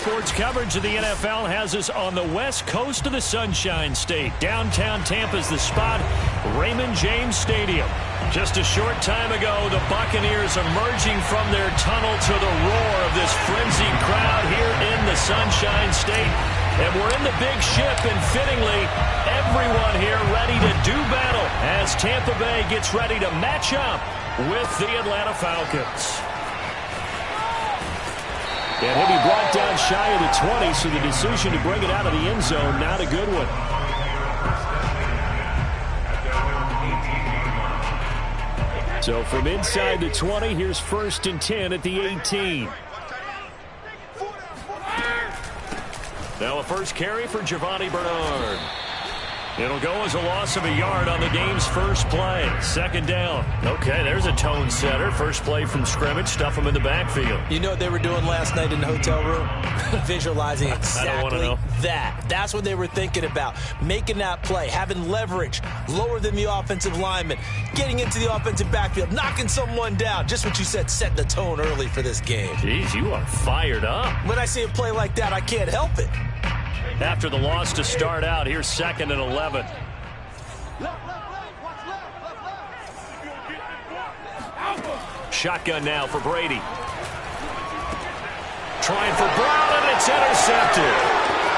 Sports coverage of the NFL has us on the west coast of the Sunshine State. Downtown Tampa's the spot, Raymond James Stadium. Just a short time ago, the Buccaneers emerging from their tunnel to the roar of this frenzied crowd here in the Sunshine State. And we're in the big ship, and fittingly, everyone here ready to do battle as Tampa Bay gets ready to match up with the Atlanta Falcons. And he'll be brought down shy of the 20, so the decision to bring it out of the end zone, not a good one. So from inside the 20, here's 1st and 10 at the 18. Now a first carry for Giovanni Bernard. It'll go as a loss of a yard on the game's first play. 2nd down. Okay, there's a tone setter. First play from scrimmage. Stuff them in the backfield. You know what they were doing last night in the hotel room? Visualizing exactly I don't want to know. that. That's what they were thinking about. Making that play, having leverage, lower than the offensive lineman, getting into the offensive backfield, knocking someone down. Just what you said, set the tone early for this game. Jeez, you are fired up. When I see a play like that, I can't help it. After the loss to start out, here's 2nd and 11. Shotgun now for Brady. Trying for Brown, and it's intercepted.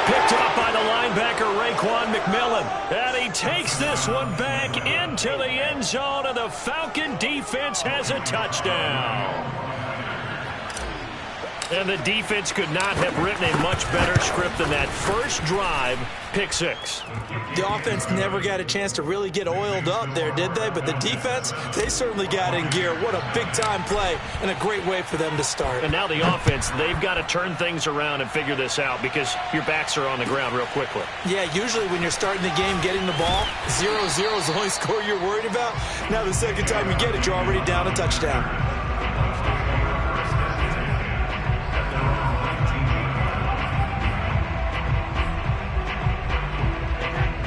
Picked up by the linebacker, Raekwon McMillan. And he takes this one back into the end zone, and the Falcon defense has a touchdown. And the defense could not have written a much better script than that first drive, pick 6. The offense never got a chance to really get oiled up there, did they? But the defense, they certainly got in gear. What a big-time play and a great way for them to start. And now the offense, they've got to turn things around and figure this out because your backs are on the ground real quickly. Yeah, usually when you're starting the game, getting the ball, 0-0 is the only score you're worried about. Now the second time you get it, you're already down a touchdown.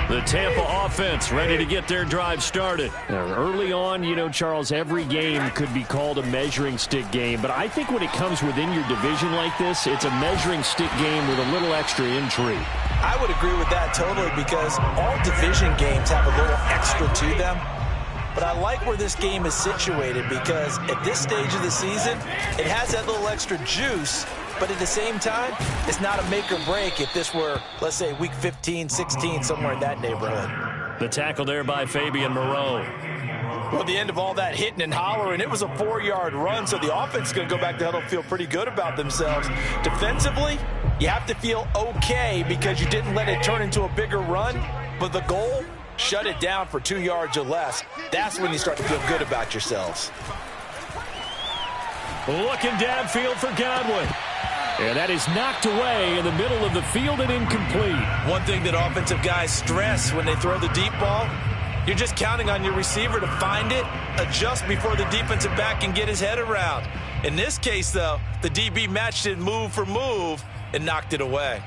The Tampa offense ready to get their drive started. Early on, you know, Charles, every game could be called a measuring stick game. But I think when it comes within your division like this, it's a measuring stick game with a little extra intrigue. I would agree with that totally because all division games have a little extra to them. But I like where this game is situated because at this stage of the season, it has that little extra juice. But at the same time, it's not a make or break if this were, let's say, week 15, 16, somewhere in that neighborhood. The tackle there by Fabian Moreau. Well, the end of all that hitting and hollering, it was a 4-yard run, so the offense is going to go back to huddle, feel pretty good about themselves. Defensively, you have to feel okay because you didn't let it turn into a bigger run, but the goal, shut it down for 2 yards or less. That's when you start to feel good about yourselves. Looking downfield for Godwin. And that is knocked away in the middle of the field and incomplete. One thing that offensive guys stress when they throw the deep ball, you're just counting on your receiver to find it, adjust before the defensive back can get his head around. In this case, though, the DB matched it move for move and knocked it away.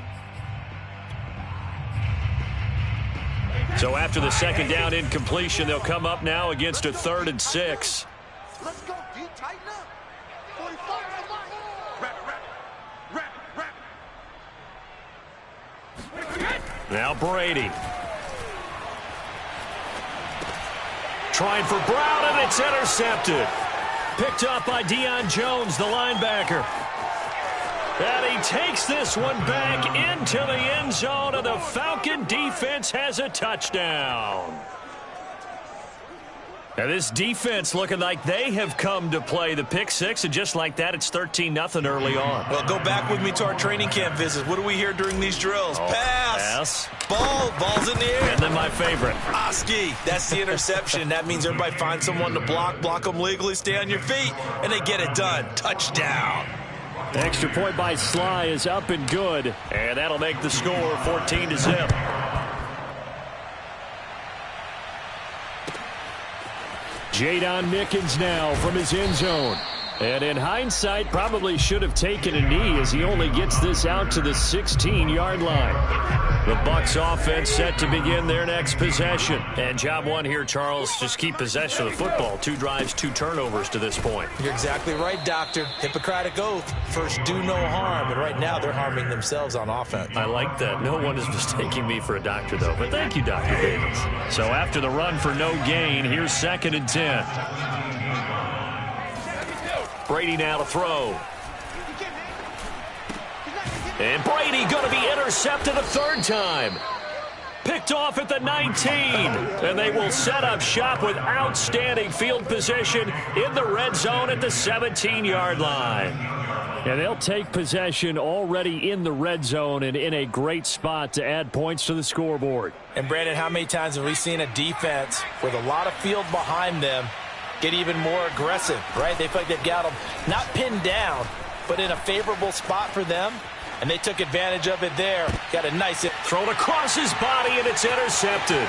So after the 2nd down incompletion, they'll come up now against a 3rd and 6. Let's go, D. Tighten up. 45. Now Brady. Trying for Brown, and it's intercepted. Picked up by Deion Jones, the linebacker. And he takes this one back into the end zone, and the Falcon defense has a touchdown. And this defense looking like they have come to play the pick 6, and just like that, it's 13-0 early on. Well, go back with me to our training camp visits. What do we hear during these drills? Pass. Ball's in the air. And then my favorite. Oski. That's the interception. That means everybody finds someone to block them legally, stay on your feet, and they get it done. Touchdown. Extra point by Sly is up and good, and that'll make the score 14-0. Jadon Mickens now from his end zone. And in hindsight, probably should have taken a knee as he only gets this out to the 16-yard line. The Bucs offense set to begin their next possession. And job one here, Charles, just keep possession of the football. 2 drives, 2 turnovers to this point. You're exactly right, Doctor. Hippocratic oath. First, do no harm. And right now, they're harming themselves on offense. I like that. No one is mistaking me for a doctor, though. But thank you, Dr. Davis. So after the run for no gain, here's 2nd and 10. Brady now to throw. And Brady going to be intercepted a 3rd time. Picked off at the 19. And they will set up shop with outstanding field position in the red zone at the 17-yard line. And they'll take possession already in the red zone and in a great spot to add points to the scoreboard. And Brandon, how many times have we seen a defense with a lot of field behind them get even more aggressive, right? They feel like they've got them not pinned down, but in a favorable spot for them, and they took advantage of it there. Got a nice thrown across his body, and it's intercepted.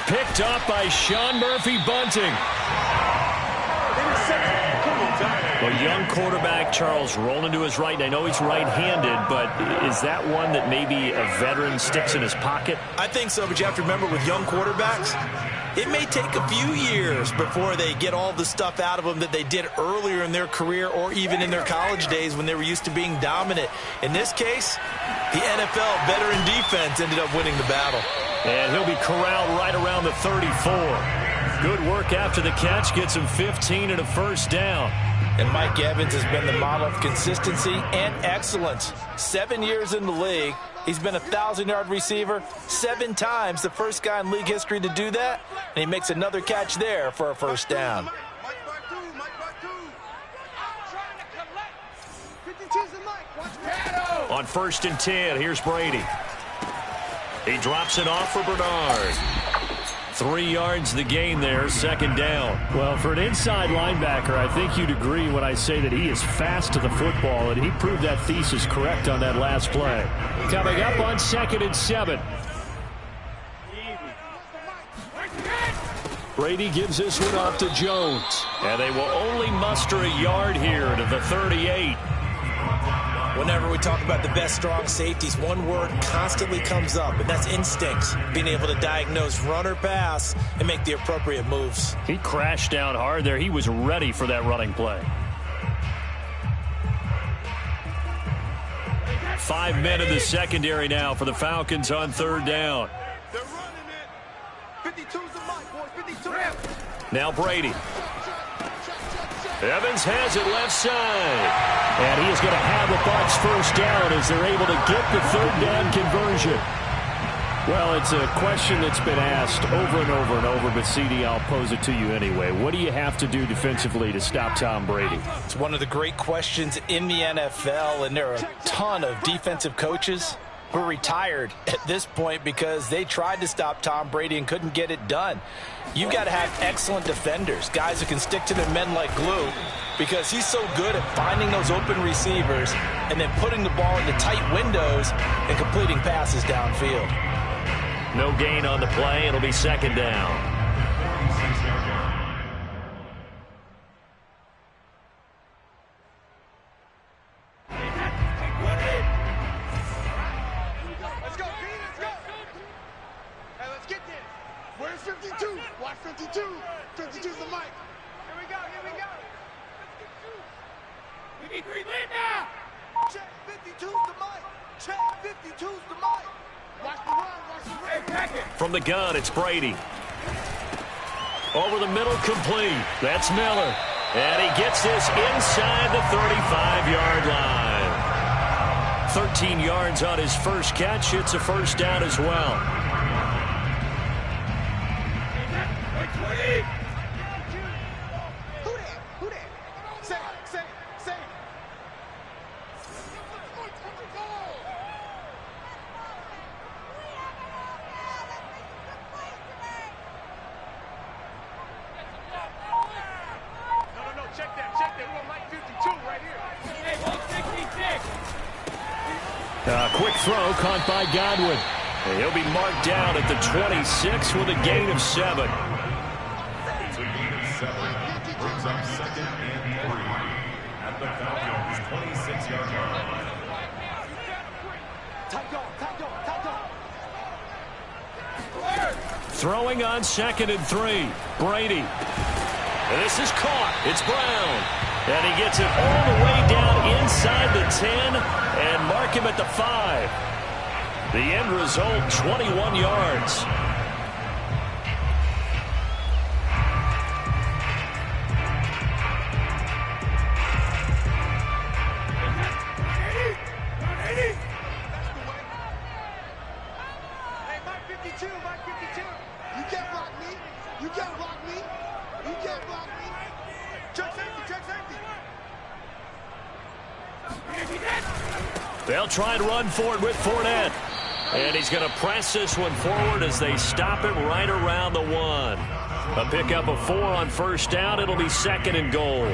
Picked up by Sean Murphy-Bunting. A young quarterback, Charles, rolling to his right. And I know he's right-handed, but is that one that maybe a veteran sticks in his pocket? I think so, but you have to remember with young quarterbacks, it may take a few years before they get all the stuff out of them that they did earlier in their career or even in their college days when they were used to being dominant. In this case, the NFL veteran defense ended up winning the battle. And he'll be corralled right around the 34. Good work after the catch. Gets him 15 and a 1st down. And Mike Evans has been the model of consistency and excellence. 7 years in the league. He's been a 1,000-yard receiver 7 times, the first guy in league history to do that. And he makes another catch there for a 1st down. On 1st and 10, here's Brady. He drops it off for Bernard. 3 yards the gain there, 2nd down. Well, for an inside linebacker, I think you'd agree when I say that he is fast to the football, and he proved that thesis correct on that last play. Coming up on 2nd and 7. Brady gives this one off to Jones. And they will only muster a yard here to the 38. Whenever we talk about the best strong safeties, one word constantly comes up, and that's instincts. Being able to diagnose run or pass and make the appropriate moves. He crashed down hard there. He was ready for that running play. 5 men in the secondary now for the Falcons on 3rd down. They're running it. 52's the mark, boys. 52. Now Brady. Evans has it left side. And he is going to have the Bucs 1st down as they're able to get the 3rd down conversion. Well, it's a question that's been asked over and over and over, but CD, I'll pose it to you anyway. What do you have to do defensively to stop Tom Brady? It's one of the great questions in the NFL, and there are a ton of defensive coaches who are retired at this point because they tried to stop Tom Brady and couldn't get it done. You've got to have excellent defenders, guys who can stick to their men like glue, because he's so good at finding those open receivers and then putting the ball into tight windows and completing passes downfield. No gain on the play. It'll be 2nd down. Let's go, let's go. Hey, let's get this. Where's 52? Watch 52. 52's the mic. Here we go, here we go. We need 3 men now. Check 52's the mic. Check 52's the mic. Watch the run, watch the run. From the gun, it's Brady. Over the middle, complete. That's Miller. And he gets this inside the 35-yard line. 13 yards on his first catch. It's a 1st down as well. Who that? Say. No, check that. We're on Mike 52 right here. Hey, 166. Quick throw caught by Godwin. And he'll be marked down at the 26 with a gain of 7. Brings up 2nd and 3. the Falcons' 26-yard line. Throwing on 2nd and 3. Brady. And this is caught. It's Brown. And he gets it all the way down inside the 10 and mark him at the 5. The end result, 21 yards. They'll try and run for it with Fournette. And he's going to press this one forward as they stop it right around the 1. A pickup of 4 on first down. It'll be 2nd and goal.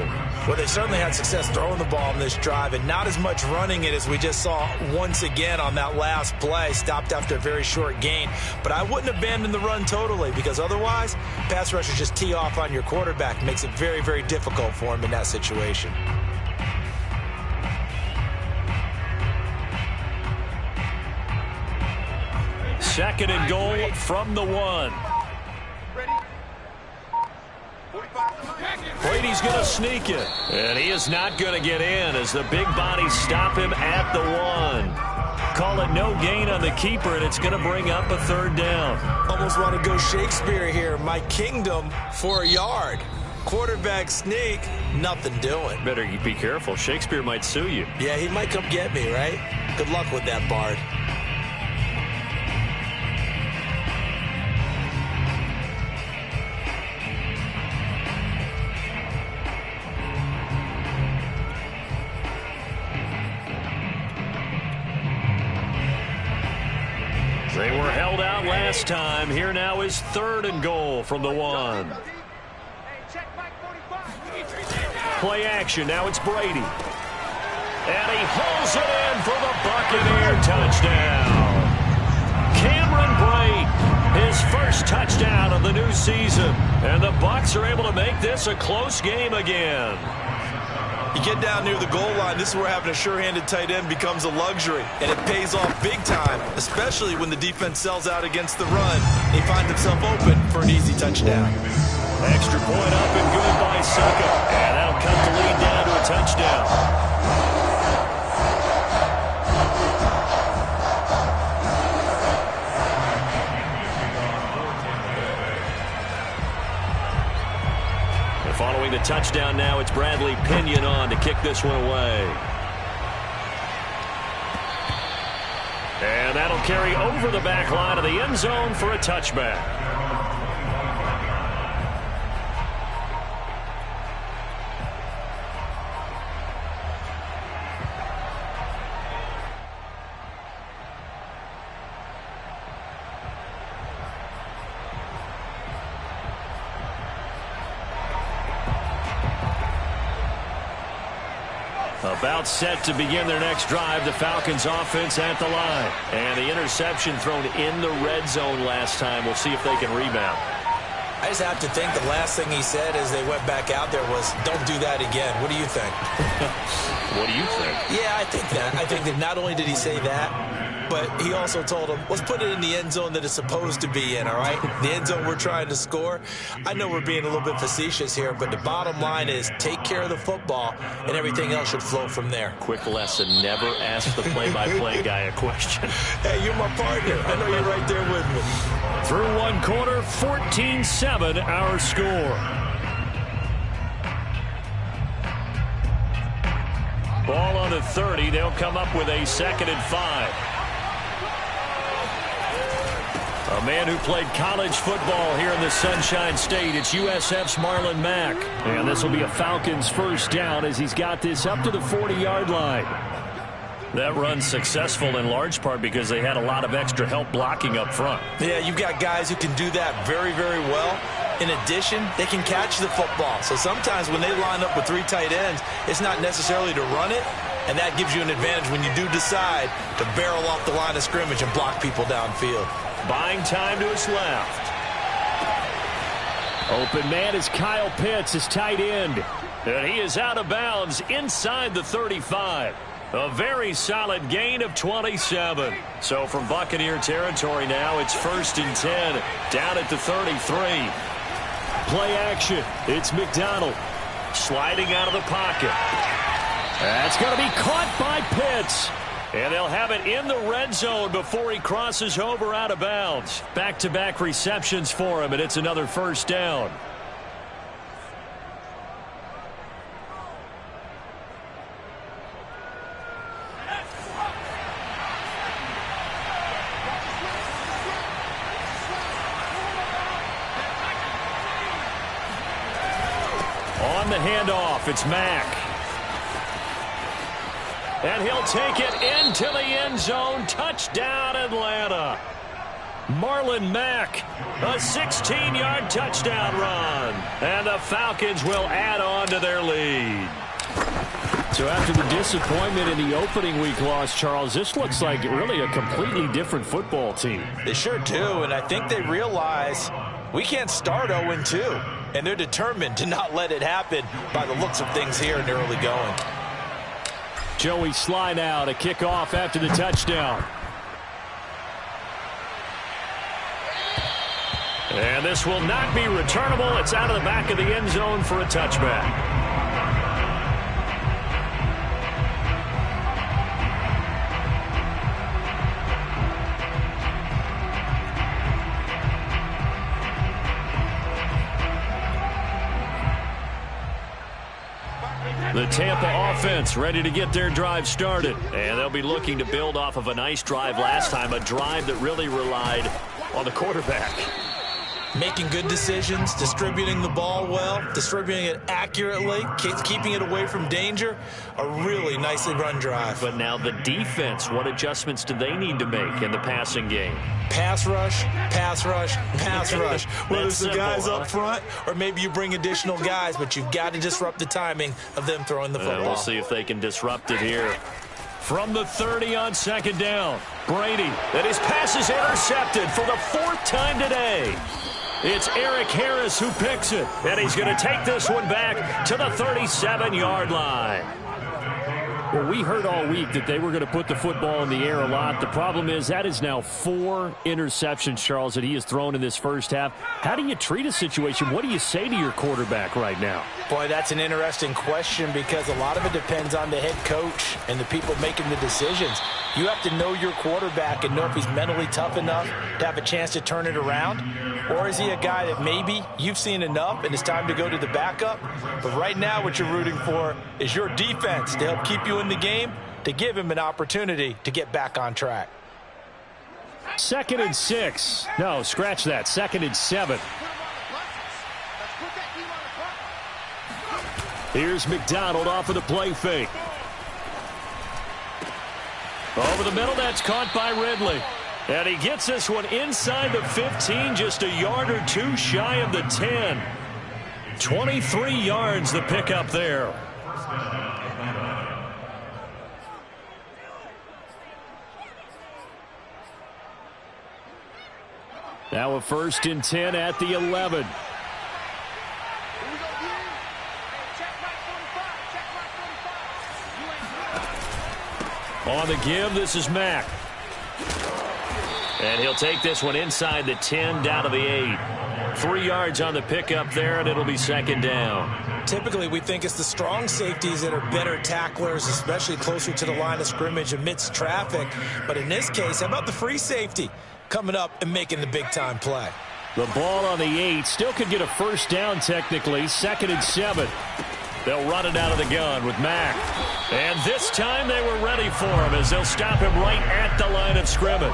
Well, they certainly had success throwing the ball on this drive and not as much running it as we just saw once again on that last play. Stopped after a very short gain. But I wouldn't abandon the run totally because otherwise, pass rushers just tee off on your quarterback. Makes it very, very difficult for him in that situation. Second and goal from the 1. Brady's going to sneak it. And he is not going to get in as the big bodies stop him at the 1. Call it no gain on the keeper, and it's going to bring up a 3rd down. Almost want to go Shakespeare here. My kingdom for a yard. Quarterback sneak, nothing doing. Better be careful. Shakespeare might sue you. Yeah, he might come get me, right? Good luck with that, Bard. They were held out last time. Here now is 3rd and goal from the 1. Play action. Now it's Brady. And he hauls it in for the Buccaneer touchdown. Cameron Brate, his first touchdown of the new season. And the Bucs are able to make this a close game again. You get down near the goal line, this is where having a sure-handed tight end becomes a luxury, and it pays off big time, especially when the defense sells out against the run. He finds himself open for an easy touchdown. Extra point up and good by Succa, and that'll cut the lead down to a touchdown. Following the touchdown now, it's Bradley Pinyon on to kick this one away. And that'll carry over the back line of the end zone for a touchback. About set to begin their next drive, the Falcons offense at the line. And the interception thrown in the red zone last time. We'll see if they can rebound. I just have to think the last thing he said as they went back out there was, don't do that again. What do you think? What do you think? Yeah, I think that. I think that not only did he say that, but he also told him, let's put it in the end zone that it's supposed to be in, all right? The end zone we're trying to score. I know we're being a little bit facetious here, but the bottom line is take care of the football, and everything else should flow from there. Quick lesson, never ask the play-by-play guy a question. Hey, you're my partner. I know you're right there with me. Through one quarter, 14-7 our score. Ball on the 30. They'll come up with a 2nd and 5. A man who played college football here in the Sunshine State. It's USF's Marlon Mack. And this will be a Falcons first down as he's got this up to the 40-yard line. That run's successful in large part because they had a lot of extra help blocking up front. Yeah, you've got guys who can do that very, very well. In addition, they can catch the football. So sometimes when they line up with 3 tight ends, it's not necessarily to run it, and that gives you an advantage when you do decide to barrel off the line of scrimmage and block people downfield. Buying time to his left. Open man is Kyle Pitts, his tight end. And he is out of bounds inside the 35. A very solid gain of 27. So from Buccaneer territory now, it's 1st and 10, down at the 33. Play action. It's McDonald sliding out of the pocket. That's going to be caught by Pitts. And they'll have it in the red zone before he crosses over out of bounds. Back-to-back receptions for him, and it's another 1st down. On the handoff, it's Mack. And he'll take it into the end zone. Touchdown, Atlanta. Marlon Mack, a 16-yard touchdown run. And the Falcons will add on to their lead. So after the disappointment in the opening week loss, Charles, this looks like really a completely different football team. They sure do, and I think they realize we can't start 0-2. And they're determined to not let it happen by the looks of things here in the early going. Joey slide out, a kickoff after the touchdown. And this will not be returnable. It's out of the back of the end zone for a touchback. The Tampa offense ready to get their drive started. And they'll be looking to build off of a nice drive last time, a drive that really relied on the quarterback. Making good decisions, distributing the ball well, distributing it accurately, keeping it away from danger. A really nicely run drive. But now the defense, what adjustments do they need to make in the passing game? Pass rush, pass rush, pass rush. Whether it's the guys simple, up front or maybe you bring additional guys, but you've got to disrupt the timing of them throwing the football. We'll see if they can disrupt it here. From the 30 on 2nd down, Brady, and his pass is intercepted for the 4th time today. It's Eric Harris who picks it, and he's going to take this one back to the 37-yard line. Well, we heard all week that they were going to put the football in the air a lot. The problem is that is now 4 interceptions, Charles, that he has thrown in this first half. How do you treat a situation? What do you say to your quarterback right now? Boy, that's an interesting question because a lot of it depends on the head coach and the people making the decisions. You have to know your quarterback and know if he's mentally tough enough to have a chance to turn it around. Or is he a guy that maybe you've seen enough and it's time to go to the backup? But right now what you're rooting for is your defense to help keep you in the game, to give him an opportunity to get back on track. 2nd and 6. No, scratch that. 2nd and 7. Here's McDonald off of the play fake. Over the middle, that's caught by Ridley. And he gets this one inside the 15, just a yard or two shy of the 10. 23 yards the pickup there. Now a 1st and 10 at the 11. On the give, this is Mack. And he'll take this one inside the 10, down to the 8. 3 yards on the pickup there, and it'll be 2nd down. Typically, we think it's the strong safeties that are better tacklers, especially closer to the line of scrimmage amidst traffic. But in this case, how about the free safety coming up and making the big-time play? The ball on the 8 still could get a 1st down technically. 2nd and 7. They'll run it out of the gun with Mack. And this time they were ready for him as they'll stop him right at the line of scrimmage.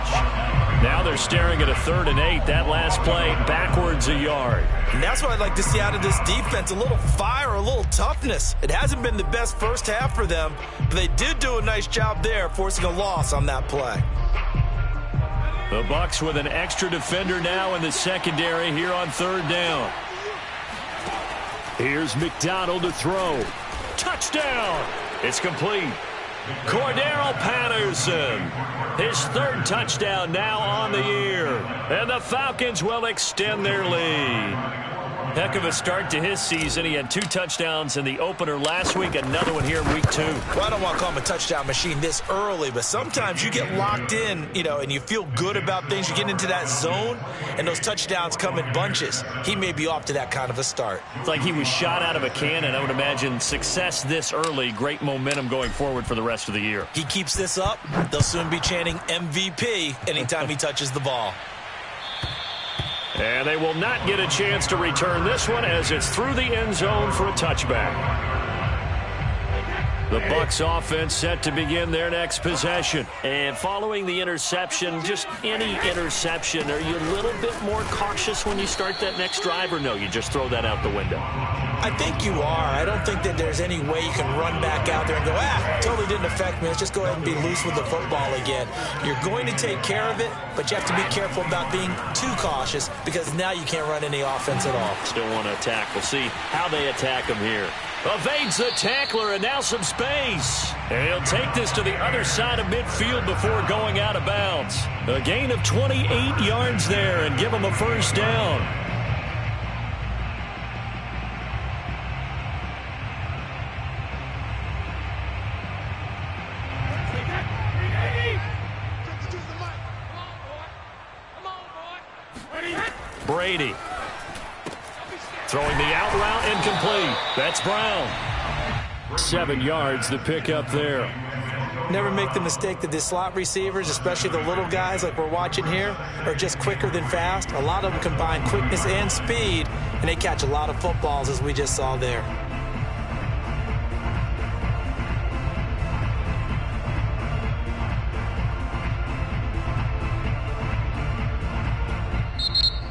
Now they're staring at a 3rd and 8. That last play backwards a yard. And that's what I'd like to see out of this defense, a little fire, a little toughness. It hasn't been the best first half for them, but they did do a nice job there forcing a loss on that play. The Bucs with an extra defender now in the secondary here on 3rd down. Here's McDonald to throw. Touchdown! It's complete. Cordero Patterson, his 3rd touchdown now on the year. And the Falcons will extend their lead. Heck of a start to his season. He had 2 touchdowns in the opener last week, another one here in week 2. Well, I don't want to call him a touchdown machine this early, but sometimes you get locked in, and you feel good about things. You get into that zone, and those touchdowns come in bunches. He may be off to that kind of a start. It's like he was shot out of a cannon. I would imagine success this early, great momentum going forward for the rest of the year. He keeps this up, they'll soon be chanting MVP anytime he touches the ball. And they will not get a chance to return this one as it's through the end zone for a touchback. The Bucs offense set to begin their next possession. And following the interception, just any interception, are you a little bit more cautious when you start that next drive, or no, you just throw that out the window? I think you are. I don't think that there's any way you can run back out there and go, totally didn't affect me. Let's just go ahead and be loose with the football again. You're going to take care of it, but you have to be careful about being too cautious because now you can't run any offense at all. Still want to attack. We'll see how they attack him here. Evades the tackler, and now some space. And he'll take this to the other side of midfield before going out of bounds. A gain of 28 yards there and give him a first down. Brady. Throwing the out route incomplete. That's Brown. 7 yards the pick up there. Never make the mistake that the slot receivers, especially the little guys like we're watching here, are just quicker than fast. A lot of them combine quickness and speed, and they catch a lot of footballs as we just saw there.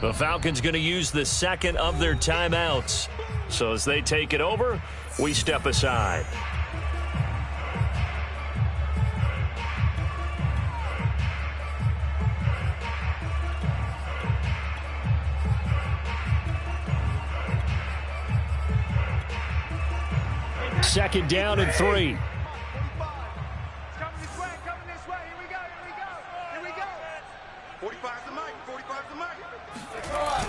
The Falcons going to use the second of their timeouts. So as they take it over, we step aside. Second down and 3.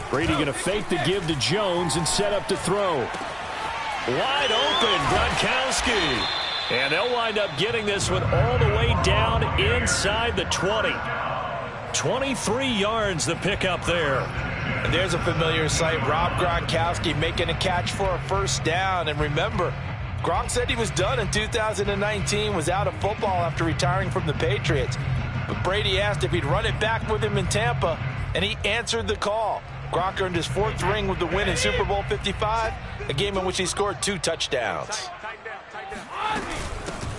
Brady going to fake the give to Jones and set up to throw. Wide open, Gronkowski. And they'll wind up getting this one all the way down inside the 20. 23 yards the pickup there. And there's a familiar sight. Rob Gronkowski making a catch for a first down. And remember, Gronk said he was done in 2019, was out of football after retiring from the Patriots. But Brady asked if he'd run it back with him in Tampa, and he answered the call. Gronk earned his 4th ring with the win in Super Bowl 55, a game in which he scored 2 touchdowns.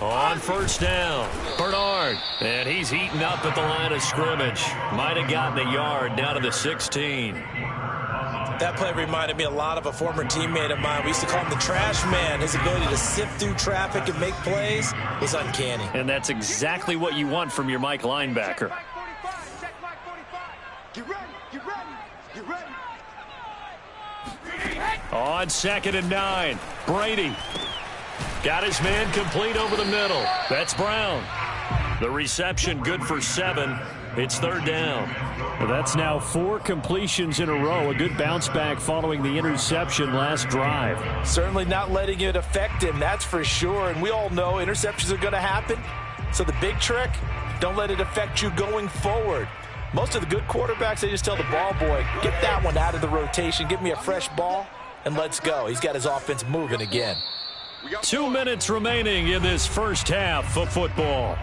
On first down, Bernard. And he's heating up at the line of scrimmage. Might have gotten a yard down to the 16. That play reminded me a lot of a former teammate of mine. We used to call him the trash man. His ability to sift through traffic and make plays was uncanny. And that's exactly what you want from your Mike linebacker. Get ready, get ready, get ready. On 2nd and 9, Brady. Got his man complete over the middle. That's Brown. The reception good for 7. It's 3rd down. Well, that's now 4 completions in a row. A good bounce back following the interception last drive. Certainly not letting it affect him, that's for sure. And we all know interceptions are going to happen. So the big trick, don't let it affect you going forward. Most of the good quarterbacks, they just tell the ball boy, get that one out of the rotation, give me a fresh ball, and let's go. He's got his offense moving again. 2 minutes remaining in this first half of football.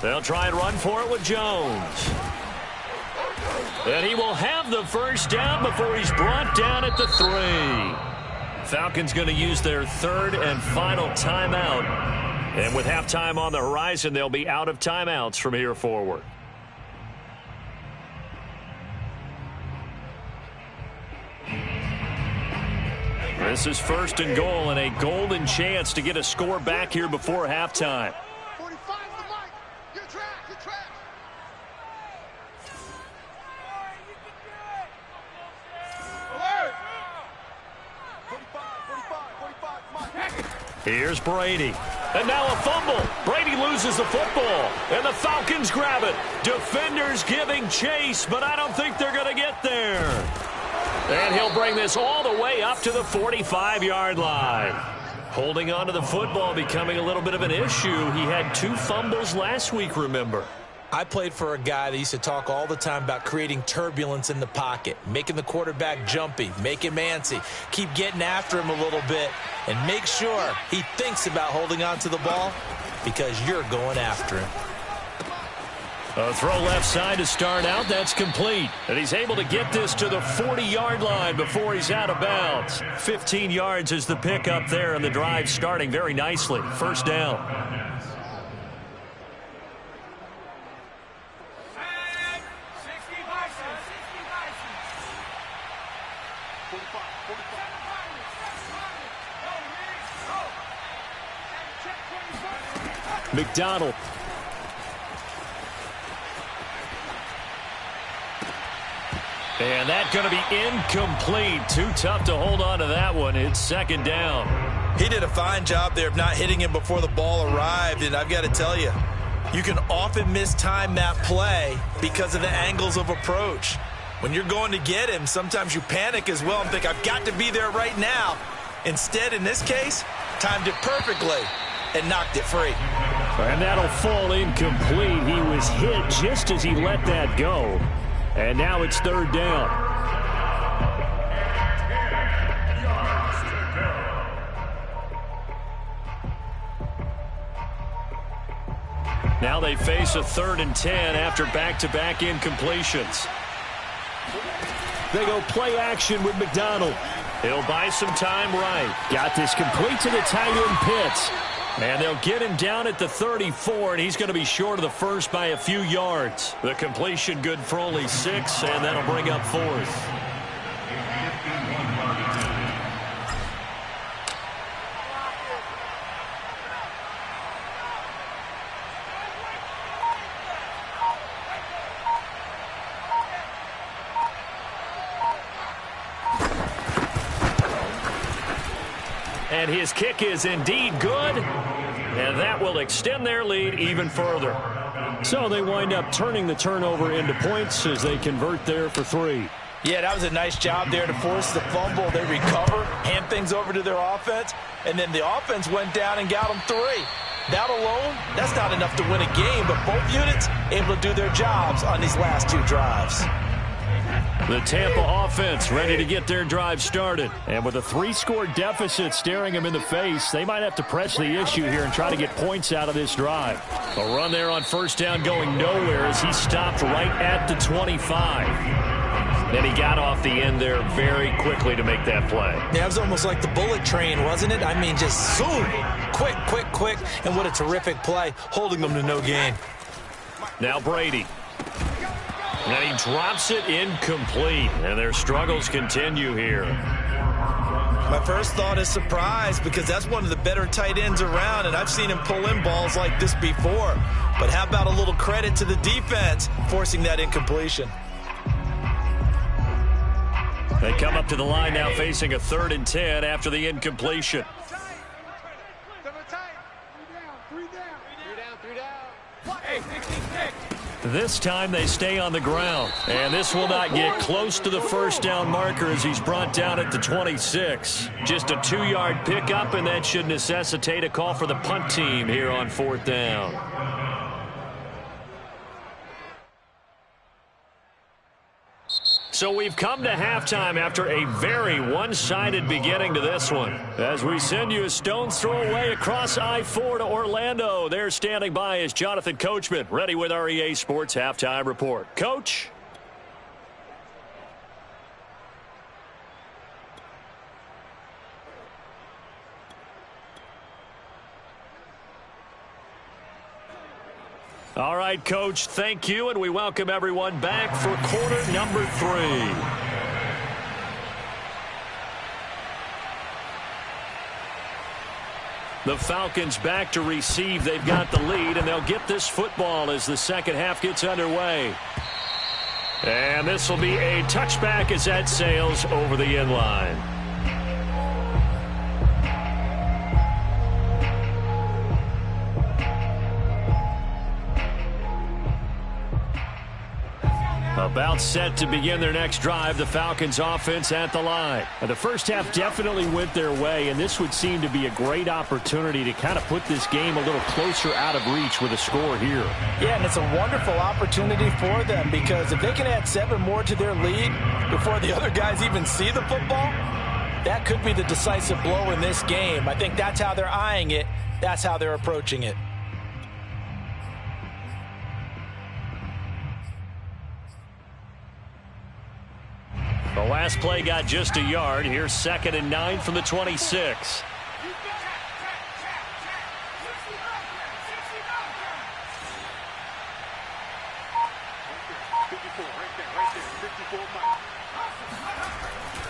They'll try and run for it with Jones. And he will have the first down before he's brought down at the 3. Falcons going to use their third and final timeout. And with halftime on the horizon, they'll be out of timeouts from here forward. This is first and goal and a golden chance to get a score back here before halftime. 45 the mic. You're trash. You're trash. Alert. 45, Here's Brady. And now a fumble. Brady loses the football. And the Falcons grab it. Defenders giving chase, but I don't think they're going to get there. And he'll bring this all the way up to the 45-yard line. Holding on to the football becoming a little bit of an issue. He had 2 fumbles last week, remember. I played for a guy that used to talk all the time about creating turbulence in the pocket, making the quarterback jumpy, make him antsy, keep getting after him a little bit, and make sure he thinks about holding on to the ball because you're going after him. A throw left side to start out. That's complete. And he's able to get this to the 40-yard line before he's out of bounds. 15 yards is the pickup there, and the drive starting very nicely. First down. McDonald. And that's going to be incomplete. Too tough to hold on to that one. It's second down. He did a fine job there of not hitting him before the ball arrived, and I've got to tell you, you can often mistime that play because of the angles of approach. When you're going to get him, sometimes you panic as well and think, I've got to be there right now. Instead, in this case, timed it perfectly and knocked it free. And that'll fall incomplete. He was hit just as he let that go. And now it's third down. Now they face a 3rd and 10 after back-to-back incompletions. They go play action with McDonald. He'll buy some time right. Got this complete to the tight end Pitts. And they'll get him down at the 34, and he's going to be short of the first by a few yards. The completion good for only 6, and that'll bring up 4th. And his kick is indeed good, and that will extend their lead even further. So they wind up turning the turnover into points as they convert there for 3. Yeah, that was a nice job there to force the fumble. They recover, hand things over to their offense, and then the offense went down and got them 3. That alone, that's not enough to win a game, but both units able to do their jobs on these last 2 drives. The Tampa offense ready to get their drive started. And with a 3-score deficit staring them in the face, they might have to press the issue here and try to get points out of this drive. A run there on first down going nowhere as he stopped right at the 25. Then he got off the end there very quickly to make that play. Yeah, it was almost like the bullet train, wasn't it? I mean, just zoom. Quick, quick, quick. And what a terrific play, holding them to no gain. Now Brady. And he drops it incomplete, and their struggles continue here. My first thought is surprise because that's one of the better tight ends around, and I've seen him pull in balls like this before. But how about a little credit to the defense forcing that incompletion? They come up to the line now facing a 3rd and 10 after the incompletion. This time they stay on the ground, and this will not get close to the first down marker as he's brought down at the 26. Just a 2-yard pickup, and that should necessitate a call for the punt team here on 4th down. So we've come to halftime after a very one-sided beginning to this one. As we send you a stone's throw away across I-4 to Orlando. There standing by is Jonathan Coachman, ready with our EA Sports Halftime Report. Coach? All right, Coach, thank you, and we welcome everyone back for quarter number 3. The Falcons back to receive. They've got the lead, and they'll get this football as the second half gets underway. And this will be a touchback as that sails over the end line. About set to begin their next drive, the Falcons offense at the line. The first half definitely went their way, and this would seem to be a great opportunity to kind of put this game a little closer out of reach with a score here. Yeah, and it's a wonderful opportunity for them because if they can add 7 more to their lead before the other guys even see the football, that could be the decisive blow in this game. I think that's how they're eyeing it. That's how they're approaching it. The last play got just a yard. Here's 2nd and 9 from the 26.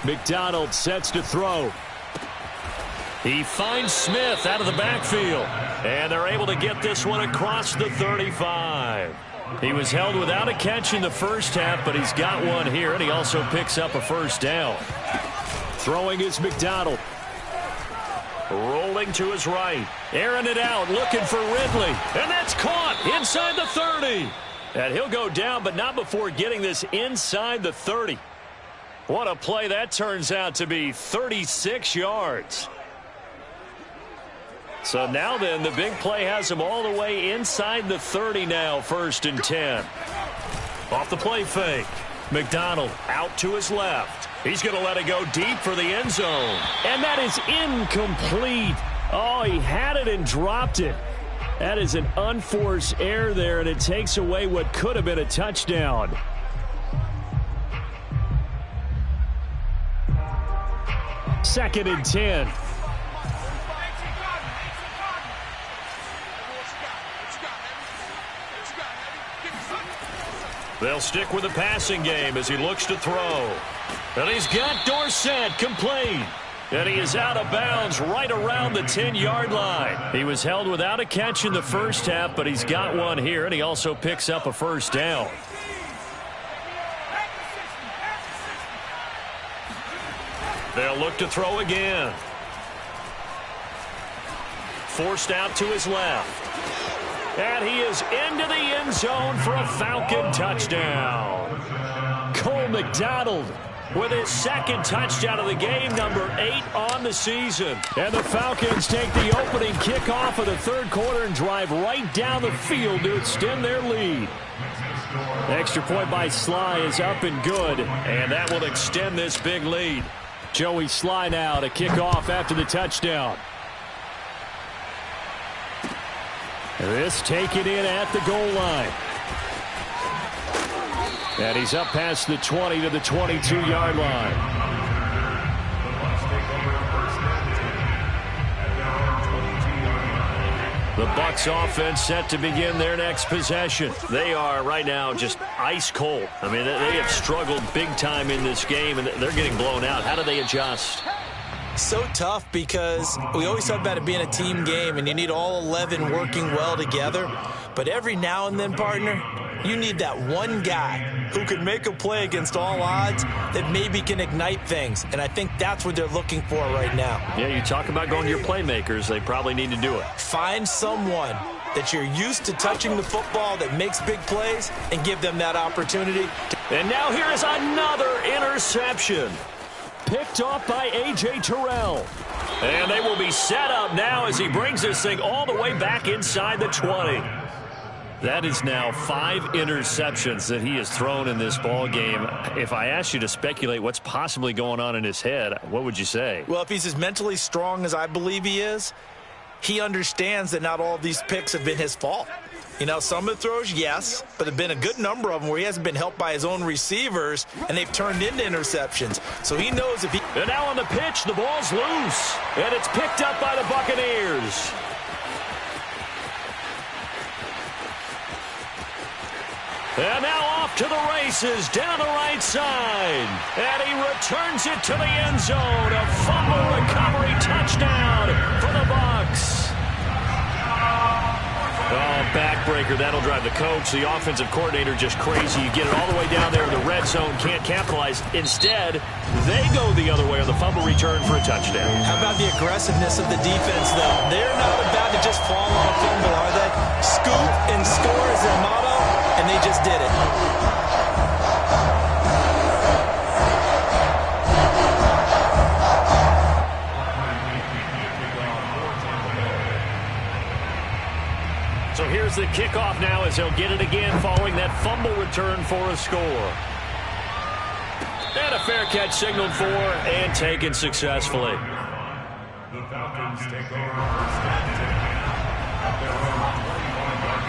McDonald sets to throw. He finds Smith out of the backfield. And they're able to get this one across the 35. He was held without a catch in the first half, but he's got one here, and he also picks up a first down. Throwing is McDonald. Rolling to his right. Airing it out, looking for Ridley. And that's caught inside the 30. And he'll go down, but not before getting this inside the 30. What a play that turns out to be, 36 yards. So now then, the big play has him all the way inside the 30 now, 1st and 10. Off the play fake. McDonald out to his left. He's going to let it go deep for the end zone. And that is incomplete. Oh, he had it and dropped it. That is an unforced error there, and it takes away what could have been a touchdown. Second and 10. They'll stick with the passing game as he looks to throw. And he's got Dorsett complete. And he is out of bounds right around the 10-yard line. He was held without a catch in the first half, but he's got one here, and he also picks up a first down. They'll look to throw again. Forced out to his left. And he is into the end zone for a Falcon touchdown. Cole McDonald with his 2nd touchdown of the game, number 8 on the season. And the Falcons take the opening kickoff of the 3rd quarter and drive right down the field to extend their lead. Extra point by Sly is up and good, and that will extend this big lead. Joey Sly now to kick off after the touchdown. This taken in at the goal line. And he's up past the 20 to the 22-yard line. The Bucs offense set to begin their next possession. They are right now just ice cold. I mean, they have struggled big time in this game, and they're getting blown out. How do they adjust? So tough because we always talk about it being a team game and you need all 11 working well together. But every now and then, partner, you need that one guy who can make a play against all odds that maybe can ignite things. And I think that's what they're looking for right now. Yeah, you talk about going to your playmakers. They probably need to do it. Find someone that you're used to touching the football that makes big plays and give them that opportunity. And now here is another interception. Picked off by A.J. Terrell. And they will be set up now as he brings this thing all the way back inside the 20. That is now 5 interceptions that he has thrown in this ball game. If I asked you to speculate what's possibly going on in his head, what would you say? Well, if he's as mentally strong as I believe he is, he understands that not all of these picks have been his fault. You know, some of the throws, yes, but there have been a good number of them where he hasn't been helped by his own receivers, and they've turned into interceptions. So he knows if he... And now on the pitch, the ball's loose, and it's picked up by the Buccaneers. And now off to the races down the right side. And he returns it to the end zone. A fumble recovery touchdown for the Bucs. Oh, backbreaker. That'll drive the coach. The offensive coordinator just crazy. You get it all the way down there in the red zone. Can't capitalize. Instead, they go the other way on the fumble return for a touchdown. How about the aggressiveness of the defense, though? They're not about to just fall on a fumble, are they? Scoop and score is their motto, and they just did it. So here's the kickoff now as he'll get it again following that fumble return for a score. And a fair catch signaled for and taken successfully. The Falcons take over first and 10 at their own 21-yard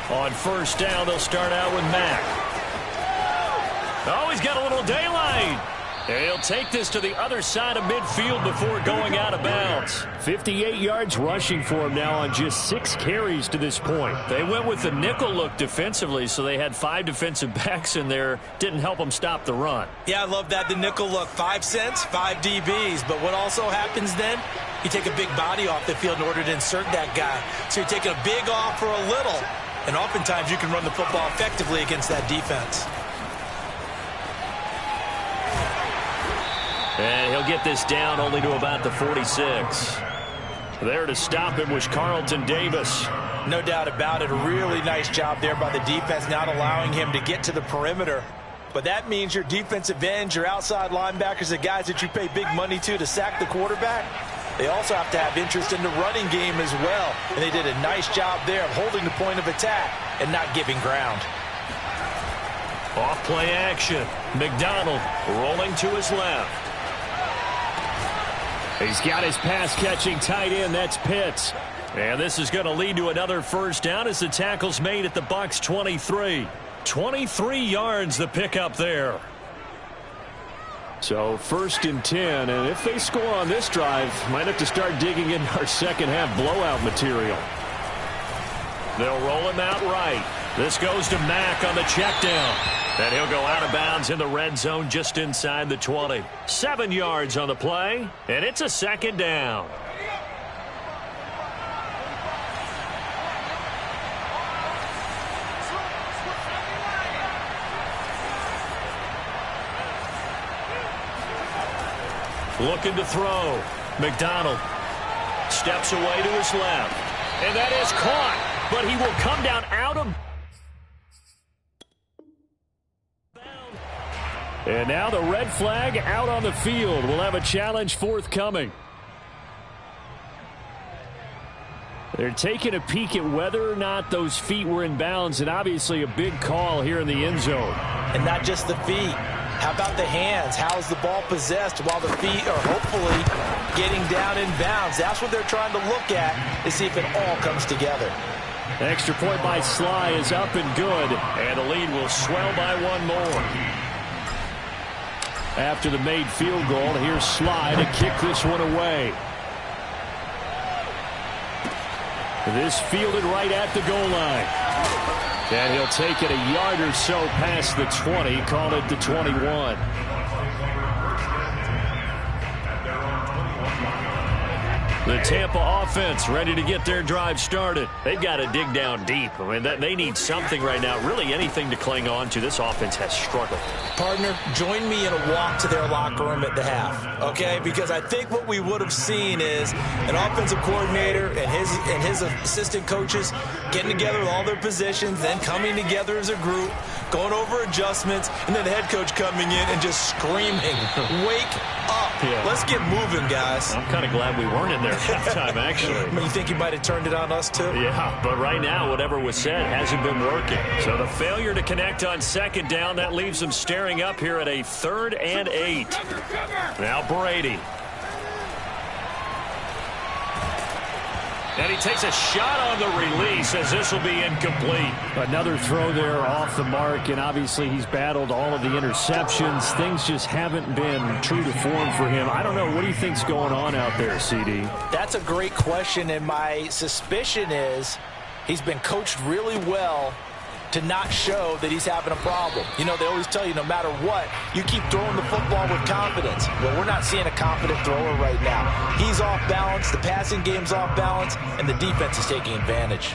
line. On first down, they'll start out with Mack. Oh, he's got a little daylight. And he'll take this to the other side of midfield before going out of bounds. 58 yards rushing for him now on just 6 carries to this point. They went with the nickel look defensively, so they had 5 defensive backs in there. Didn't help them stop the run. Yeah, I love that, the nickel look. 5 cents, 5 DBs. But what also happens then, you take a big body off the field in order to insert that guy. So you're taking a big off for a little. And oftentimes you can run the football effectively against that defense. And he'll get this down only to about the 46. There to stop him was Carlton Davis. No doubt about it. A really nice job there by the defense, not allowing him to get to the perimeter. But that means your defensive ends, your outside linebackers, the guys that you pay big money to sack the quarterback, they also have to have interest in the running game as well. And they did a nice job there of holding the point of attack and not giving ground. Off play action. McDonald rolling to his left. He's got his pass-catching tight end. That's Pitts. And this is going to lead to another first down as the tackle's made at the Bucs 23. 23 yards the pickup there. So first and 10. And if they score on this drive, might have to start digging in our second half blowout material. They'll roll him out right. This goes to Mack on the check down. And he'll go out of bounds in the red zone just inside the 20. 7 yards on the play, and it's a second down. Looking to throw. McDonald steps away to his left. And that is caught, but he will come down out of... And now the red flag out on the field. We'll have a challenge forthcoming. They're taking a peek at whether or not those feet were in bounds, and obviously a big call here in the end zone. And not just the feet. How about the hands? How's the ball possessed while the feet are hopefully getting down in bounds? That's what they're trying to look at to see if it all comes together. Extra point by Sly is up and good, and the lead will swell by 1 more. After the made field goal, here's Sly to kick this one away. This fielded right at the goal line. And he'll take it a yard or so past the 20, call it the 21. The Tampa offense ready to get their drive started. They've got to dig down deep. I mean, they need something right now, really anything to cling on to. This offense has struggled. Partner, join me in a walk to their locker room at the half, okay? Because I think what we would have seen is an offensive coordinator and his assistant coaches getting together with all their positions, then coming together as a group, going over adjustments, and then the head coach coming in and just screaming, wake up. Yeah. Let's get moving, guys. I'm kind of glad we weren't in there at halftime, actually. I mean, you think he might have turned it on us, too? Yeah, but right now, whatever was said hasn't been working. So the failure to connect on second down, that leaves them staring up here at a 3rd and 8. Now Brady. And he takes a shot on the release as this will be incomplete. Another throw there off the mark, and obviously he's battled all of the interceptions. Things just haven't been true to form for him. I don't know. What do you think's going on out there, CD? That's a great question, and my suspicion is He's been coached really well to not show that he's having a problem. You know, they always tell you no matter what, you keep throwing the football with confidence. Well, we're not seeing a confident thrower right now. He's off balance, the passing game's off balance, and the defense is taking advantage.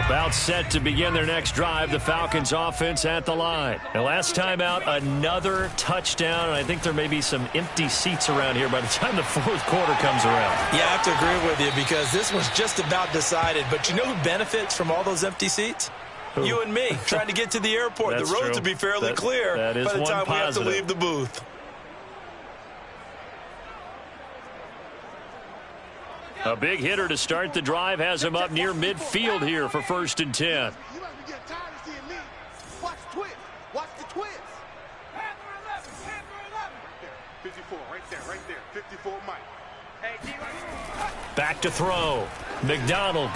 About set to begin their next drive, the Falcons offense at the line. And last time out, another touchdown, and I think there may be some empty seats around here by the time the fourth quarter comes around. Yeah, I have to agree with you because this was just about decided. But you know who benefits from all those empty seats? Who? You and me, trying to get to the airport. The roads will be fairly clear by the time we have to leave the booth. A big hitter to start the drive has him up near midfield here for 1st and 10. You must be getting tired of seeing me. Watch the twist. Watch the twist. Panther 11. 54, right there. 54, Mike. Hey, back to throw. McDonald.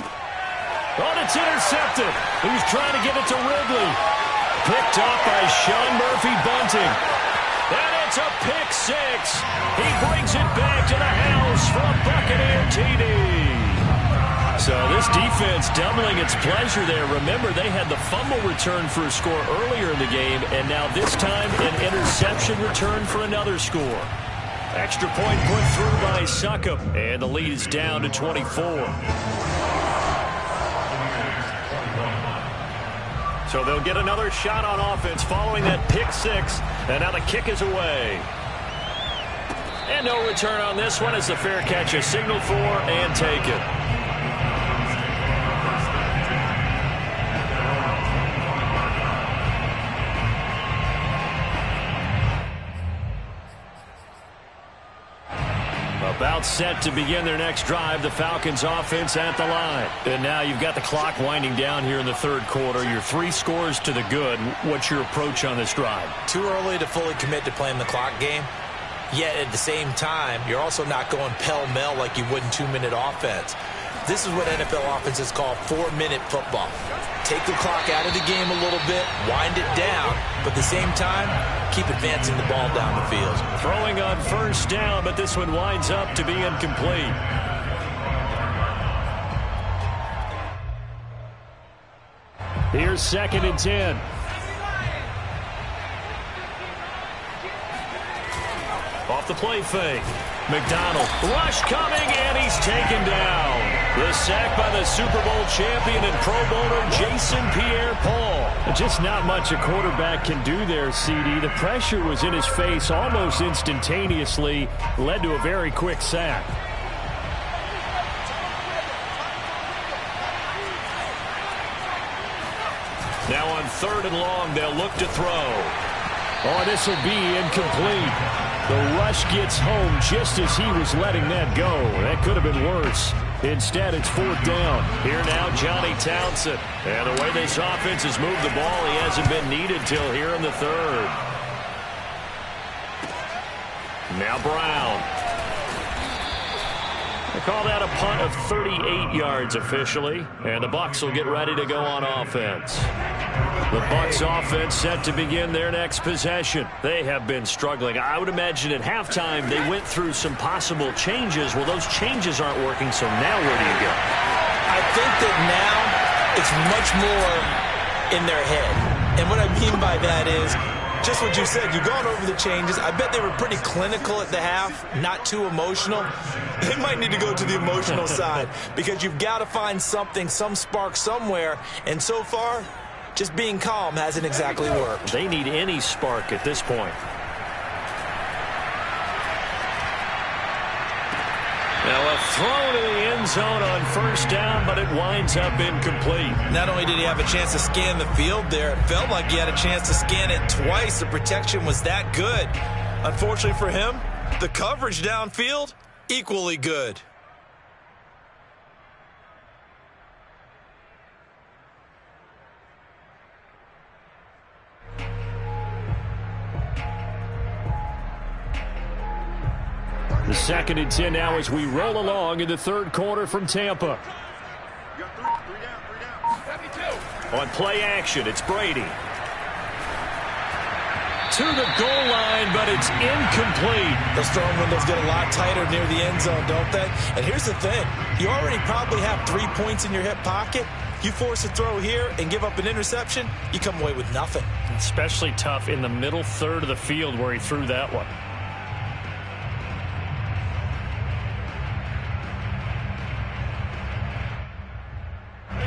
Oh, it's intercepted. He's trying to get it to Ridley. Picked off by Sean Murphy-Bunting. And it's a pick six. He brings it back to the house for a Buccaneer TD. So this defense doubling its pleasure there. Remember, they had the fumble return for a score earlier in the game, and now this time an interception return for another score. Extra point put through by Succop, and the lead is down to 24. So they'll get another shot on offense following that pick six, and now the kick is away. And no return on this one as the fair catch is signaled for and taken. About set to begin their next drive, the Falcons offense at the line. And now you've got the clock winding down here in the third quarter. Your 3 scores to the good. What's your approach on this drive? Too early to fully commit to playing the clock game. Yet at the same time, you're also not going pell-mell like you would in 2-minute offense. This is what NFL offenses call 4-minute football. Take the clock out of the game a little bit, wind it down, but at the same time, keep advancing the ball down the field. Throwing on 1st down, but this one winds up to be incomplete. Here's 2nd and 10. Off the play fake. McDonald, rush coming, and he's taken down. The sack by the Super Bowl champion and Pro Bowler Jason Pierre-Paul. Just not much a quarterback can do there, CD. The pressure was in his face almost instantaneously, led to a very quick sack. Now on 3rd and long, they'll look to throw. Oh, this will be incomplete. The rush gets home just as he was letting that go. That could have been worse. Instead, it's 4th down. Here now, Johnny Townsend. And the way this offense has moved the ball, he hasn't been needed till here in the 3rd. Now Brown. They call that a punt of 38 yards officially. And the Bucs will get ready to go on offense. The Bucs offense set to begin their next possession. They have been struggling. I would imagine at halftime they went through some possible changes. Well, those changes aren't working, so now where do you go? I think that now it's much more in their head. And what I mean by that is just what you said. You've gone over the changes. I bet they were pretty clinical at the half, not too emotional. They might need to go to the emotional side because you've got to find something, some spark somewhere. And so far, just being calm hasn't exactly worked. They need any spark at this point. Now a throw to the end zone on 1st down, but it winds up incomplete. Not only did he have a chance to scan the field there, it felt like he had a chance to scan it twice. The protection was that good. Unfortunately for him, the coverage downfield, equally good. The 2nd and 10 now as we roll along in the 3rd quarter from Tampa. On play action, it's Brady. to the goal line, but it's incomplete. Those throwing windows get a lot tighter near the end zone, don't they? And here's the thing. You already probably have 3 points in your hip pocket. You force a throw here and give up an interception, you come away with nothing. Especially tough in the middle third of the field where he threw that one.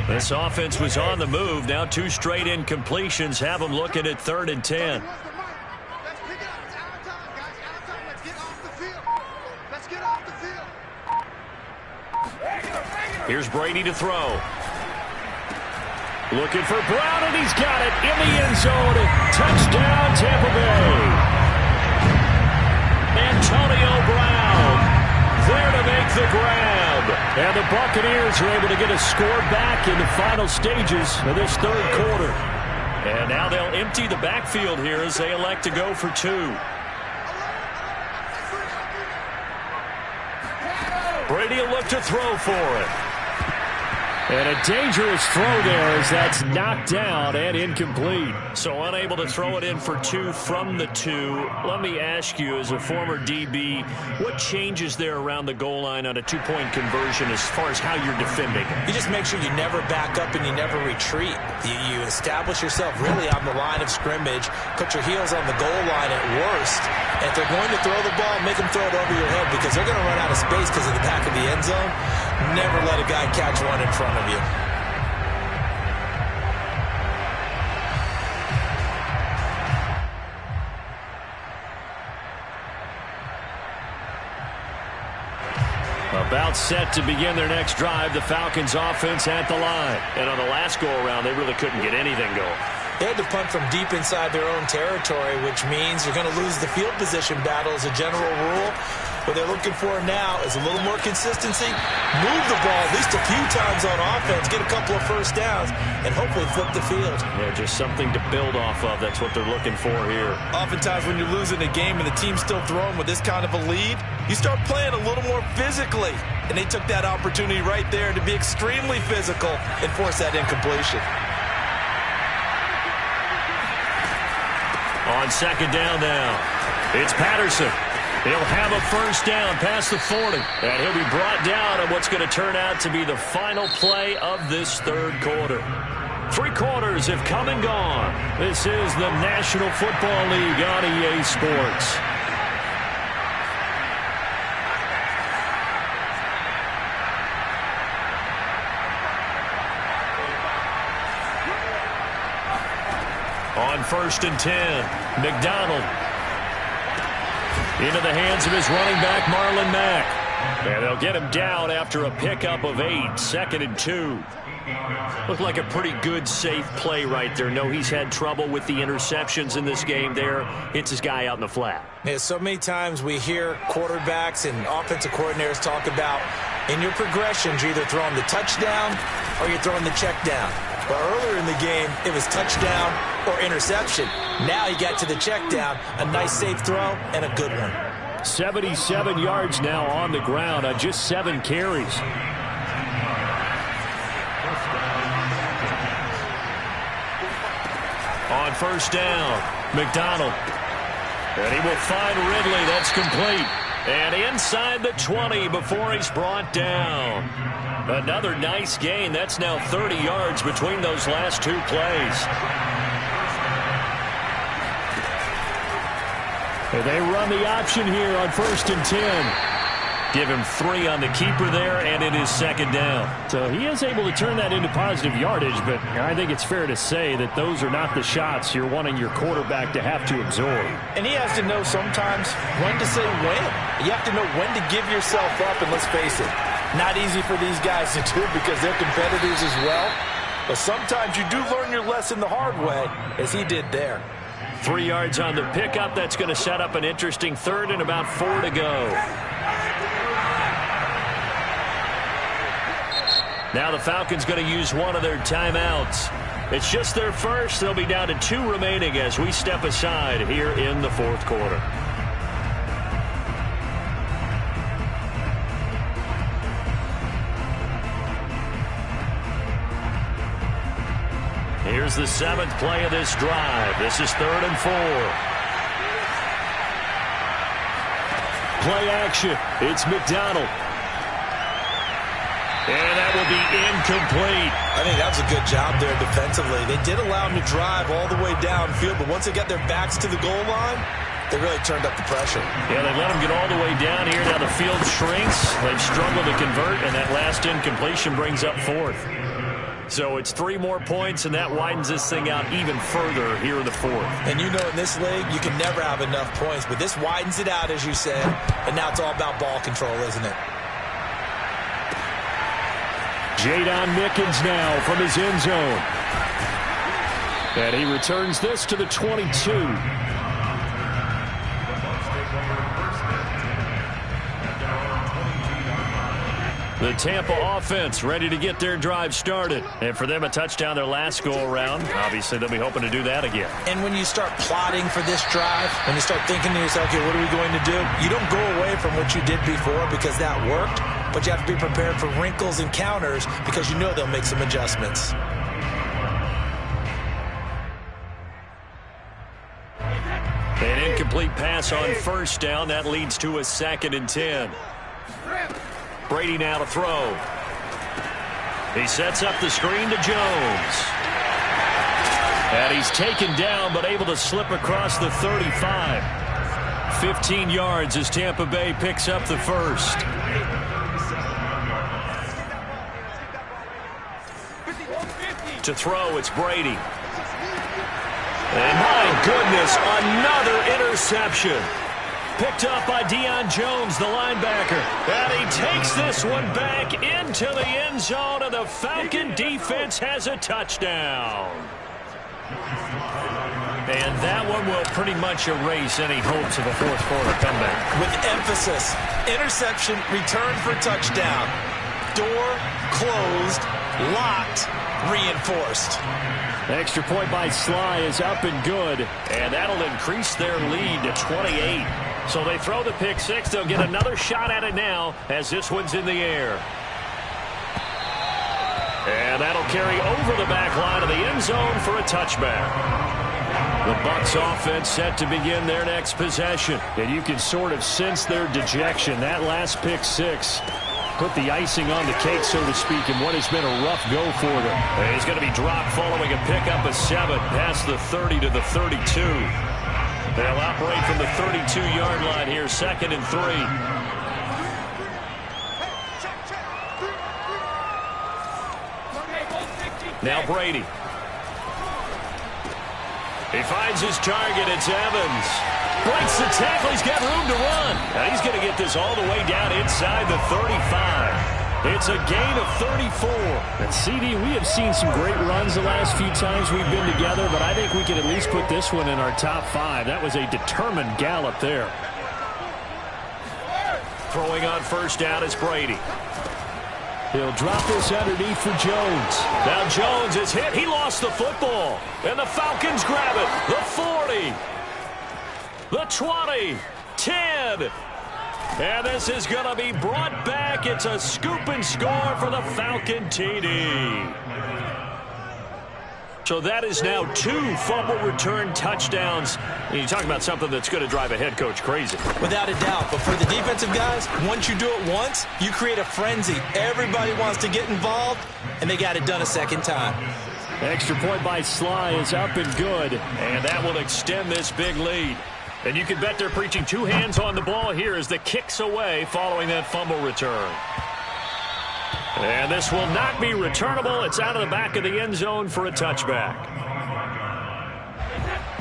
This offense was on the move. Now 2 straight incompletions have them looking at 3rd and 10. Let's pick it up. It's out of time, guys. Out of time. Let's get off the field. Let's get off the field. Here's Brady to throw. Looking for Brown, and he's got it in the end zone. Touchdown, Tampa Bay. Antonio Brown there to make the grab. And the Buccaneers are able to get a score back in the final stages of this 3rd quarter. And now they'll empty the backfield here as they elect to go for 2. Brady will look to throw for it. And a dangerous throw there as that's knocked down and incomplete. So unable to throw it in for 2 from the 2. Let me ask you, as a former DB, what changes there around the goal line on a 2-point conversion as far as how you're defending? You just make sure you never back up and you never retreat. You establish yourself really on the line of scrimmage, put your heels on the goal line at worst. And if they're going to throw the ball, make them throw it over your head because they're going to run out of space because of the back of the end zone. Never let a guy catch one in front of you. About set to begin their next drive, the Falcons offense at the line. And on the last go-around, they really couldn't get anything going. They had to punt from deep inside their own territory, which means you're going to lose the field position battle as a general rule. What they're looking for now is a little more consistency, move the ball at least a few times on offense, get a couple of first downs, and hopefully flip the field. Yeah, just something to build off of. That's what they're looking for here. Oftentimes when you're losing a game and the team's still throwing with this kind of a lead, you start playing a little more physically. And they took that opportunity right there to be extremely physical and force that incompletion. On 2nd down now, it's Patterson. He'll have a first down past the 40. And he'll be brought down on what's going to turn out to be the final play of this 3rd quarter. 3 quarters have come and gone. This is the National Football League on EA Sports. On 1st and 10, McDonald into the hands of his running back, Marlon Mack. And they'll get him down after a pickup of 8, 2nd and 2. Looked like a pretty good, safe play right there. No, he's had trouble with the interceptions in this game there. Hits his guy out in the flat. Yeah, so many times we hear quarterbacks and offensive coordinators talk about in your progressions, you're either throwing the touchdown or you're throwing the check down. Well, earlier in the game, it was touchdown or interception. Now he got to the check down, a nice safe throw, and a good one. 77 yards now on the ground on just 7 carries. On 1st down, McDonald. And he will find Ridley. That's complete. And inside the 20 before he's brought down. Another nice gain. That's now 30 yards between those last 2 plays. And they run the option here on 1st and 10. Give him 3 on the keeper there, and it is 2nd down. So he is able to turn that into positive yardage, but I think it's fair to say that those are not the shots you're wanting your quarterback to have to absorb. And he has to know sometimes when to say when. You have to know when to give yourself up, and let's face it, not easy for these guys to do because they're competitors as well. But sometimes you do learn your lesson the hard way, as he did there. 3 yards on the pickup. That's going to set up an interesting 3rd and about 4 to go. Now the Falcons going to use one of their timeouts. It's just their first. They'll be down to 2 remaining as we step aside here in the 4th quarter. Here's the 7th play of this drive. This is 3rd and 4. Play action. It's McDonald. And that will be incomplete. I think that was a good job there defensively. They did allow him to drive all the way downfield, but once they got their backs to the goal line, they really turned up the pressure. Yeah, they let him get all the way down here. Now the field shrinks. They've struggled to convert, and that last incompletion brings up fourth. So it's 3 more points, and that widens this thing out even further here in the fourth. And you know in this league, you can never have enough points, but this widens it out, as you said, and now it's all about ball control, isn't it? Jadon Mickens now from his end zone. And he returns this to the 22. The Tampa offense ready to get their drive started. And for them, a touchdown their last go-around. Obviously, they'll be hoping to do that again. And when you start plotting for this drive, when you start thinking to yourself, okay, what are we going to do? You don't go away from what you did before because that worked, but you have to be prepared for wrinkles and counters because you know they'll make some adjustments. An incomplete pass on first down. That leads to a 2nd and 10. Brady now to throw. He sets up the screen to Jones. And he's taken down but able to slip across the 35. 15 yards as Tampa Bay picks up the first. To throw, it's Brady. And my goodness, another interception. Picked up by Deion Jones, the linebacker. And he takes this one back into the end zone, and the Falcon defense has a touchdown. And that one will pretty much erase any hopes of a fourth quarter comeback. With emphasis, interception, return for touchdown. Door closed, locked, reinforced. Extra point by Sly is up and good, and that'll increase their lead to 28. So they throw the pick six. They'll get another shot at it now as this one's in the air. And that'll carry over the back line of the end zone for a touchback. The Bucs offense set to begin their next possession. And you can sort of sense their dejection. That last pick six put the icing on the cake, so to speak, in what has been a rough go for them. And he's going to be dropped following a pickup of 7 past the 30 to the 32. They'll operate from the 32-yard line here, 2nd and 3. Now Brady. He finds his target. It's Evans. Breaks the tackle. He's got room to run. Now he's going to get this all the way down inside the 35. It's a gain of 34. And CD, we have seen some great runs the last few times we've been together, but I think we can at least put this one in our top 5. That was a determined gallop there. Throwing on first down is Brady. He'll drop this underneath for Jones. Now Jones is hit. He lost the football. And the Falcons grab it. The 40. The 20. 10. And this is going to be brought back. It's a scoop and score for the Falcon TD. So that is now 2 fumble return touchdowns. And you talk about something that's going to drive a head coach crazy. Without a doubt. But for the defensive guys, once you do it once, you create a frenzy. Everybody wants to get involved, and they got it done a second time. Extra point by Sly is up and good. And that will extend this big lead. And you can bet they're preaching 2 hands on the ball here as the kick's away following that fumble return. And this will not be returnable. It's out of the back of the end zone for a touchback.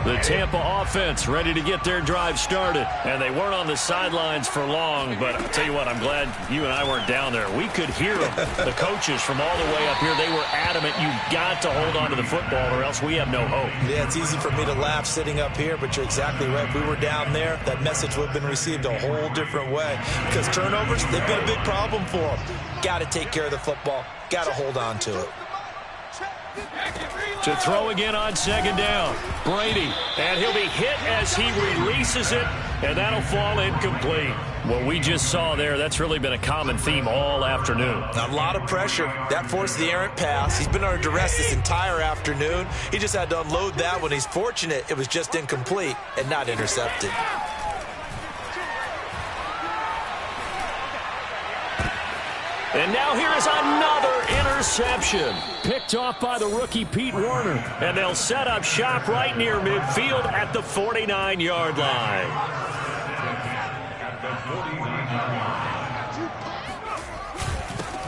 The Tampa offense ready to get their drive started. And they weren't on the sidelines for long, but I'll tell you what, I'm glad you and I weren't down there. We could hear them, the coaches from all the way up here. They were adamant, you've got to hold on to the football or else we have no hope. Yeah, it's easy for me to laugh sitting up here, but you're exactly right. If we were down there, that message would have been received a whole different way. Because turnovers, they've been a big problem for them. Got to take care of the football. Got to hold on to it. To throw again on 2nd down. Brady. And he'll be hit as he releases it. And that'll fall incomplete. What we just saw there, that's really been a common theme all afternoon. A lot of pressure. That forced the errant pass. He's been under duress this entire afternoon. He just had to unload that one. He's fortunate it was just incomplete and not intercepted. And now here is another interception. Picked off by the rookie Pete Werner. And they'll set up shop right near midfield at the 49-yard line.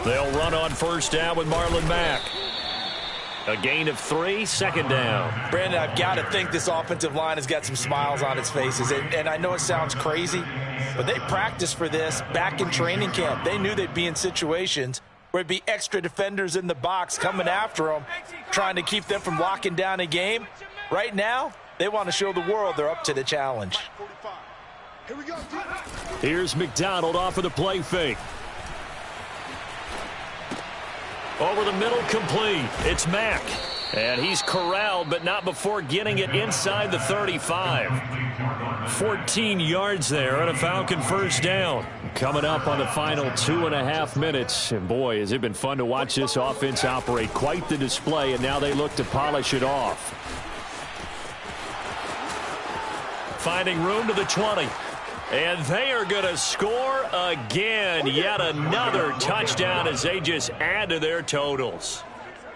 They'll run on first down with Marlon Mack. A gain of 3, second down. Brandon, I've got to think this offensive line has got some smiles on its faces. And I know it sounds crazy, but they practiced for this back in training camp. They knew they'd be in situations where it'd be extra defenders in the box coming after them, trying to keep them from locking down a game. Right now, they want to show the world they're up to the challenge. Here's McDonald off of the play fake. Over the middle, complete. It's Mack. And he's corralled, but not before getting it inside the 35. 14 yards there and a Falcon first down. Coming up on the final 2.5 minutes. And boy, has it been fun to watch this offense operate. Quite the display, and now they look to polish it off. Finding room to the 20. And they are going to score again. Yet another touchdown as they just add to their totals.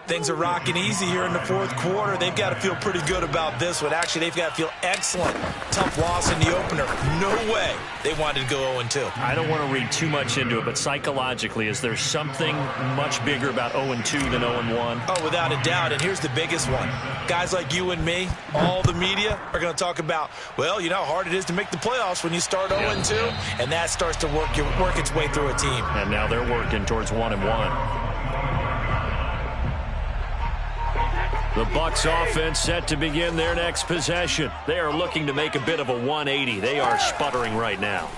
Things are rocking easy here in the fourth quarter. They've got to feel pretty good about this one. Actually, they've got to feel excellent. Tough loss in the opener. No way they wanted to go 0-2. I don't want to read too much into it, but psychologically, is there something much bigger about 0-2 than 0-1? Oh, without a doubt. And here's the biggest one. Guys like you and me, all the media, are going to talk about, well, you know how hard it is to make the playoffs when you start 0-2, and that starts to work its way through a team. And now they're working towards 1-1. The Bucs offense set to begin their next possession. They are looking to make a bit of a 180. They are sputtering right now.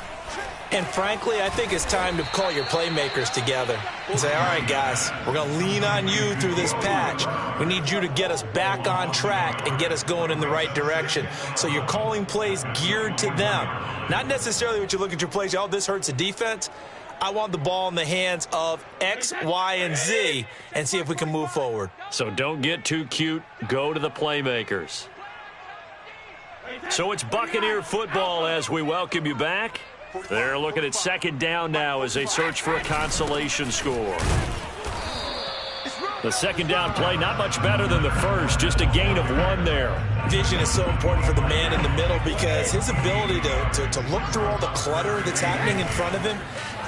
And frankly, I think it's time to call your playmakers together and say, all right, guys, we're going to lean on you through this patch. We need you to get us back on track and get us going in the right direction. So you're calling plays geared to them. Not necessarily what you look at your plays, oh, this hurts the defense. I want the ball in the hands of X, Y, and Z and see if we can move forward. So don't get too cute. Go to the playmakers. So it's Buccaneer football as we welcome you back. They're looking at second down now as they search for a consolation score. The second down play not much better than the first, just a gain of 1 there. Vision is so important for the man in the middle because his ability to look through all the clutter that's happening in front of him,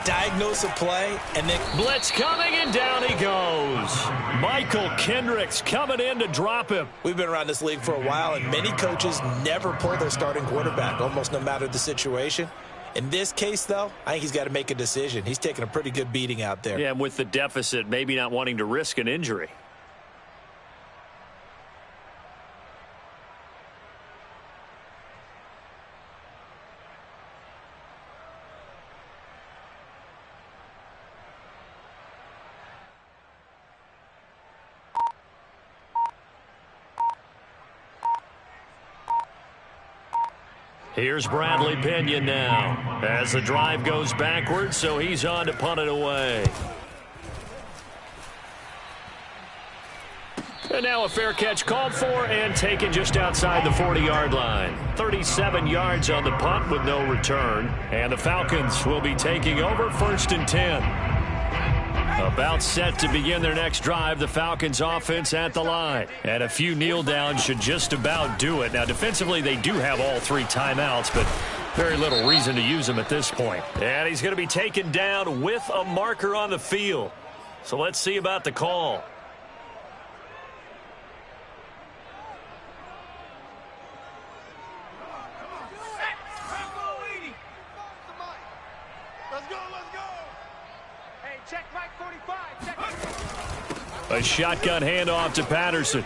diagnose a play, and then blitz coming, and down he goes. Michael Kendricks coming in to drop him. We've been around this league for a while, and many coaches never pull their starting quarterback, almost no matter the situation. In this case, though, I think he's got to make a decision. He's taking a pretty good beating out there. Yeah, and with the deficit, maybe not wanting to risk an injury. Here's Bradley Pinyon now as the drive goes backwards, so he's on to punt it away. And now a fair catch called for and taken just outside the 40-yard line. 37 yards on the punt with no return. And the Falcons will be taking over 1st and 10. About set to begin their next drive, the Falcons offense at the line. And a few kneel downs should just about do it. Now, defensively, they do have all 3 timeouts, but very little reason to use them at this point. And he's going to be taken down with a marker on the field. So let's see about the call. A shotgun handoff to Patterson.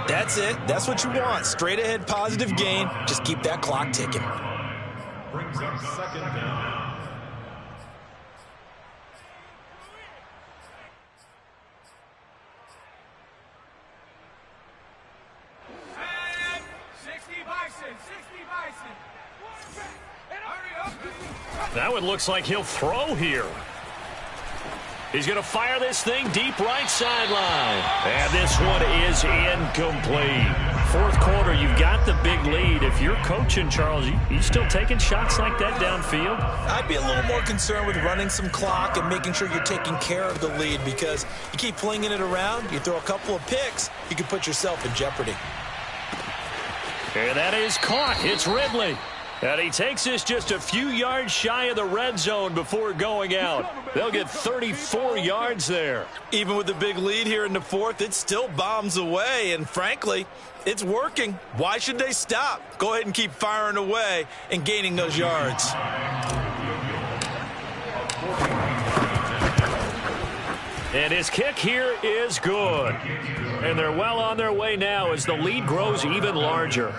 That's it. That's what you want. Straight ahead positive gain. Just keep that clock ticking. Brings up second down. That one looks like he'll throw here. He's going to fire this thing deep right sideline. And this one is incomplete. Fourth quarter, you've got the big lead. If you're coaching, Charles, you still taking shots like that downfield? I'd be a little more concerned with running some clock and making sure you're taking care of the lead, because you keep flinging it around, you throw a couple of picks, you can put yourself in jeopardy. And that is caught. It's Ridley. And he takes this just a few yards shy of the red zone before going out. They'll get 34 yards there. Even with the big lead here in the fourth, it still bombs away, and frankly, it's working. Why should they stop? Go ahead and keep firing away and gaining those yards. And his kick here is good. And they're well on their way now as the lead grows even larger.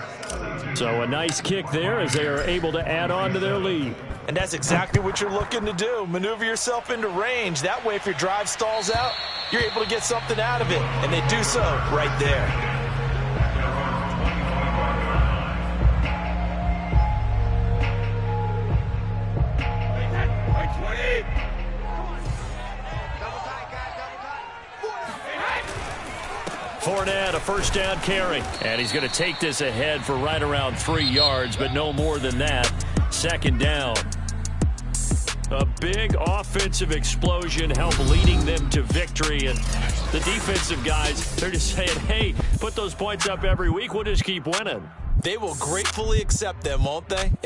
So a nice kick there as they are able to add on to their lead. And that's exactly what you're looking to do. Maneuver yourself into range. That way, if your drive stalls out, you're able to get something out of it. And they do so right there. Fournette, a first down carry. And he's going to take this ahead for right around 3 yards, but no more than that. Second down. A big offensive explosion helped leading them to victory. And the defensive guys, they're just saying, hey, put those points up every week. We'll just keep winning. They will gratefully accept them, won't they?